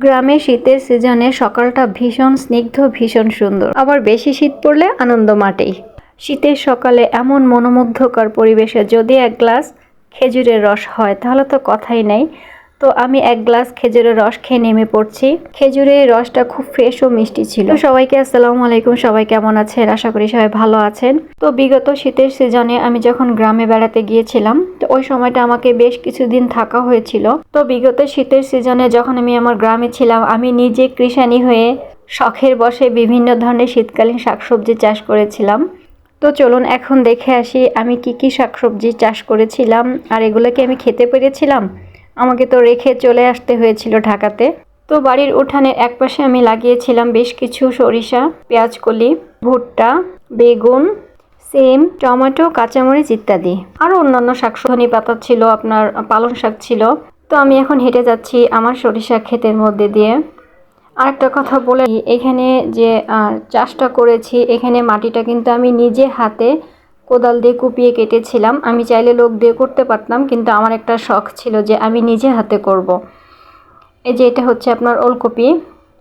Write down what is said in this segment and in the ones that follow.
গ্রামে শীতের সিজনে সকালটা ভীষণ স্নিগ্ধ, ভীষণ সুন্দর। আবার বেশি শীত পড়লে আনন্দ মাটেই। শীতের সকালে এমন মনোমুগ্ধকর পরিবেশে যদি এক গ্লাস খেজুরের রস হয় তাহলে তো কথাই নাই। তো আমি এক গ্লাস খেজুরের রস খেয়ে নেমে পড়ছি। খেজুরের রসটা খুব ফ্রেশ ও মিষ্টি ছিল। সবাইকে আসসালামু আলাইকুম, সবাই কেমন আছেন? আশা করি সবাই ভালো আছেন। তো বিগত শীতের সিজনে আমি যখন গ্রামে বেড়াতে গিয়েছিলাম, তো ওই সময়টা আমাকে বেশ কিছুদিন থাকা হয়েছিল। তো বিগত শীতের সিজনে যখন আমি আমার গ্রামে ছিলাম, আমি নিজে কৃষানি হয়ে শখের বশে বিভিন্ন ধরনের শীতকালীন শাকসবজি চাষ করেছিলাম। তো চলুন এখন দেখে আসি আমি কি কি শাকসবজি চাষ করেছিলাম, আর এগুলোকে আমি খেতে পেরেছিলাম। আমাকে তো রেখে চলে আসতে হয়েছিল ঢাকাতে। তো বাড়ির উঠানের একপাশে আমি লাগিয়েছিলাম বেশ কিছু সরিষা, পেঁয়াজকলি, ভুট্টা, বেগুন, সিম, টমেটো, কাঁচামরিচ ইত্যাদি। আরও অন্যান্য শাকসবজি পাতা ছিল, আপনার পালং শাক ছিল। তো আমি এখন হেঁটে যাচ্ছি আমার সরিষা ক্ষেতের মধ্যে দিয়ে। আরেকটা কথা বলে, এখানে যে চাষটা করেছি, এখানে মাটিটা কিন্তু আমি নিজে হাতে কোদাল দিয়ে কুপিয়ে কেটেছিলাম। আমি চাইলে লোক দিয়ে করতে পারতাম, কিন্তু আমার একটা শখ ছিল যে আমি নিজে হাতে করব। এই যে এটা হচ্ছে আপনার ওলকপি।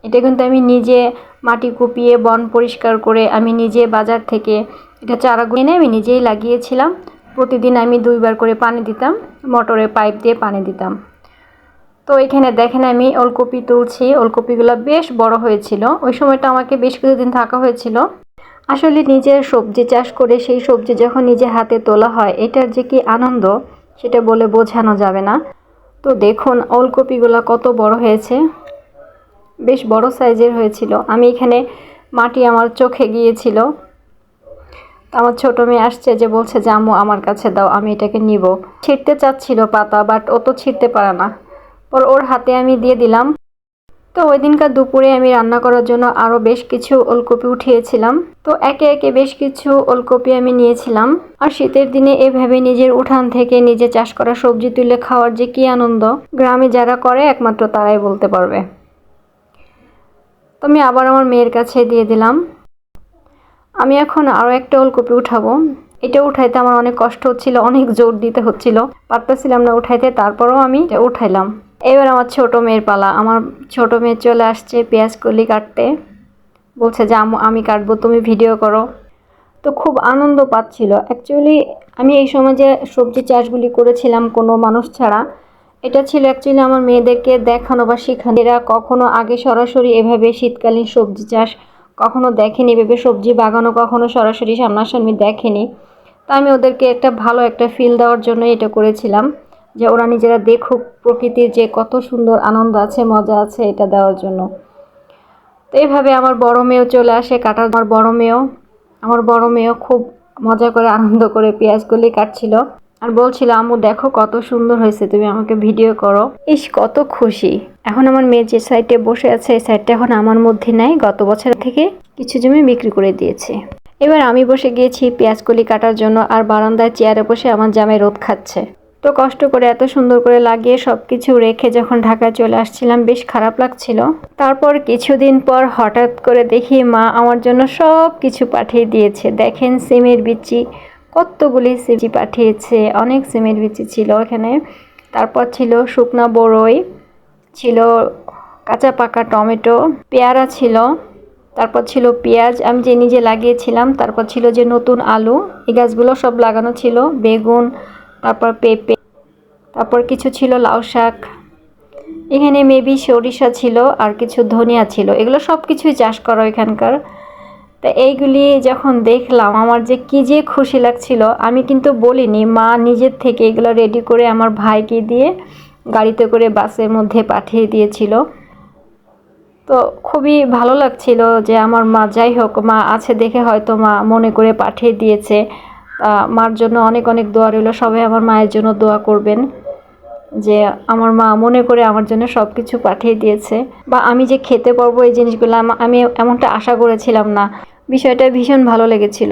এটা কিন্তু আমি নিজে মাটি কুপিয়ে বন পরিষ্কার করে আমি নিজে বাজার থেকে এটা চারাগুলো এনে আমি নিজেই লাগিয়েছিলাম। প্রতিদিন আমি 2 বার করে পানি দিতাম, মোটরের পাইপ দিয়ে পানি দিতাম। তো এখানে দেখেন আমি ওলকপি তুলছি। ওলকপিগুলো বেশ বড় হয়েছিল। ওই সময়টা আমাকে বেশ কিছুদিন থাকা হয়েছিল। আসলে নিজের সবজি চাষ করে সেই সবজি যখন নিজে হাতে তোলা হয়, এটার যে কি আনন্দ সেটা বলে বোঝানো যাবে না। তো দেখুন ওলকপিগুলো কত বড় হয়েছে, বেশ বড় সাইজের হয়েছিল। আমি এখানে মাটি আমার চোখে গিয়েছিল। আমার ছোট মেয়ে আসছে, যে বলছে যে আম্মু আমার কাছে দাও, আমি এটাকে নিব। ছিঁড়তে চাচ্ছিল পাতা, বাট ও তো ছিঁড়তে পারে না। পর ওর হাতে আমি দিয়ে দিলাম। তো ওই দিনকার দুপুরে আমি রান্না করার জন্য আরও বেশ কিছু ওলকপি উঠিয়েছিলাম। তো একে একে বেশ কিছু ওলকপি আমি নিয়েছিলাম। আর শীতের দিনে এভাবে নিজের উঠান থেকে নিজে চাষ করা সবজি তুলে খাওয়ার যে কি আনন্দ, গ্রামে যারা করে একমাত্র তারাই বলতে পারবে। তো আমি আবার আমার মেয়ের কাছে দিয়ে দিলাম। আমি এখন আরও একটা ওলকপি উঠাবো। এটা উঠাইতে আমার অনেক কষ্ট হচ্ছিল, অনেক জোর দিতে হচ্ছিল, পারতেছিলাম না উঠাইতে। তারপরেও আমি উঠাইলাম। এবার আমার ছোট মেয়ের পালা। আমার ছোট মেয়ে চলে আসছে পেঁয়াজকলি কাটতে। বলছে যে আম্মু আমি কাটবো, তুমি ভিডিও করো। তো খুব আনন্দ পাচ্ছিল। অ্যাকচুয়ালি আমি এই সময় যে সবজি চাষগুলি করেছিলাম কোনো মানুষ ছাড়া, এটা ছিল অ্যাকচুয়ালি আমার মেয়েদেরকে দেখানো বা শেখানো। এরা কখনো আগে সরাসরি এভাবে শীতকালীন সবজি চাষ কখনো দেখেনি, এভাবে সবজি বাগানও কখনো সরাসরি সামনাসামনি দেখেনি। তা আমি ওদেরকে একটা ভালো একটা ফিল দেওয়ার জন্য এটা করেছিলাম, যে ওরা নিজেরা দেখুক প্রকৃতির যে কত সুন্দর আনন্দ আছে, মজা আছে, এটা দেওয়ার জন্য। তো এইভাবে আমার বড় মেয়েও চলে আসে কাটার। আমার বড় মেয়েও খুব মজা করে আনন্দ করে পেঁয়াজগুলি কাটছিল আর বলছিল আম্মু দেখো কত সুন্দর হয়েছে, তুমি আমাকে ভিডিও করো। ইস কত খুশি। এখন আমার মেয়ে যে সাইডে বসে আছে, এই সাইডটা এখন আমার মধ্যে নাই। গত বছর থেকে কিছু জমি বিক্রি করে দিয়েছে। এবার আমি বসে গিয়েছি পেঁয়াজকলি কাটার জন্য, আর বারান্দায় চেয়ারে বসে আমার জামাই রোদ খাচ্ছে। তো কষ্ট করে এত সুন্দর করে লাগিয়ে সব কিছু রেখে যখন ঢাকায় চলে আসছিলাম, বেশ খারাপ লাগছিল। তারপর কিছুদিন পর হঠাৎ করে দেখি মা আমার জন্য সব কিছু পাঠিয়ে দিয়েছে। দেখেন সিমের বিচি, কতগুলি সিম পাঠিয়েছে, অনেক সিমের বিচি ছিল এখানে। তারপর ছিল শুকনা বড়ই, ছিল কাঁচা পাকা টমেটো, পেয়ারা ছিল, তারপর ছিল পেঁয়াজ আমি যে নিজে লাগিয়েছিলাম, তারপর ছিল যে নতুন আলু, এই গাছগুলো সব লাগানো ছিল, বেগুন, তারপর পেঁপে, তারপর কিছু ছিল লাউ শাক, এখানে মেবি সরিষা ছিল, আর কিছু ধনিয়া ছিল। এগুলো সব কিছুই চাষ করা এখানকার। তা এইগুলি যখন দেখলাম আমার যে কি যে খুশি লাগছিল। আমি কিন্তু বলিনি, মা নিজের থেকে এগুলো রেডি করে আমার ভাইকে দিয়ে গাড়িতে করে বাসের মধ্যে পাঠিয়ে দিয়েছিল। তো খুবই ভালো লাগছিল যে আমার মা, যাই হোক মা আছে দেখে হয়তো মা মনে করে পাঠিয়ে দিয়েছে। মার জন্য অনেক অনেক দোয়া রইল। সবাই আমার মায়ের জন্য দোয়া করবেন, যে আমার মা মনে করে আমার জন্য সব কিছু পাঠিয়ে দিয়েছে। বা আমি যে খেতে পারবো এই জিনিসগুলো আমি এমনটা আশা করেছিলাম না। বিষয়টা ভীষণ ভালো লেগেছিল।